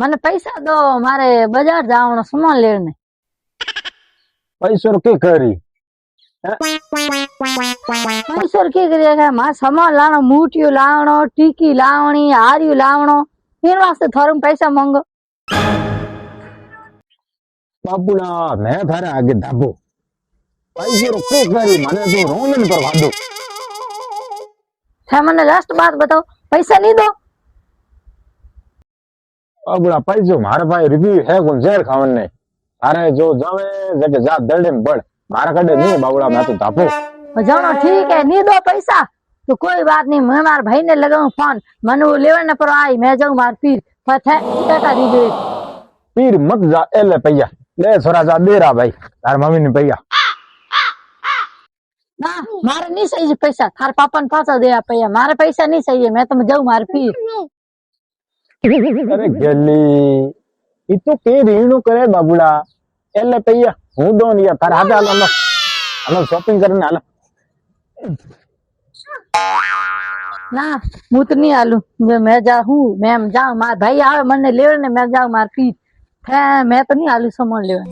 મને પૈસા દો, મારે બજાર જવાનો સામાન લેને. પૈસો કે કરી પૈસો કે કરી મારે સામાન લાવણો, મૂઠિયું લાવણો, ટીકી લાવણી, હાર્યું લાવણો, એના વાસ્તે થોડું પૈસા માંગો. બાપુડા મેં થારે આગે ધાબો પૈસો કે કરી મને તું રોમન પર વાદો મને લાસ્ટ બાત બતાવો, પૈસા નહીં દો. બાપુડા પૈસો મારા ભાઈ રિવ્યુ હે કોણ ઝેર ખાવન ને અરે જો જાવે જકે જા દડે में बड़ मारा कड़े नहीं बाबूड़ा मैं तो धापो जानो ठीक है, नहीं दो पैसा तो कोई बात नहीं, मैं मार भाई ने लगाऊं फोन, मनु लेवन पर आई, मैं जाऊं मार पीर पता है दी दे पीर मत जा एले पैया ले थोड़ा जा दे रहा भाई तार मम्मी ने पैया ना मारे नहीं सही पैसा, थार पापा ने पासा दे पैया, मारे पैसा नहीं सही है, मैं तो जाऊं मार पीर. अरे गली ये तो के रीणो करे बाबूड़ा एले पैया हूं दो नहीं तार हाथ आलो हम शॉपिंग करने आलो ना मैं तो नहीं आलू, मैं जाऊं, मैं जाऊं मार भाई आवे मने लेवन ने मैं जाऊं मार पीर, मैं तो नहीं आलू सामान लेवन.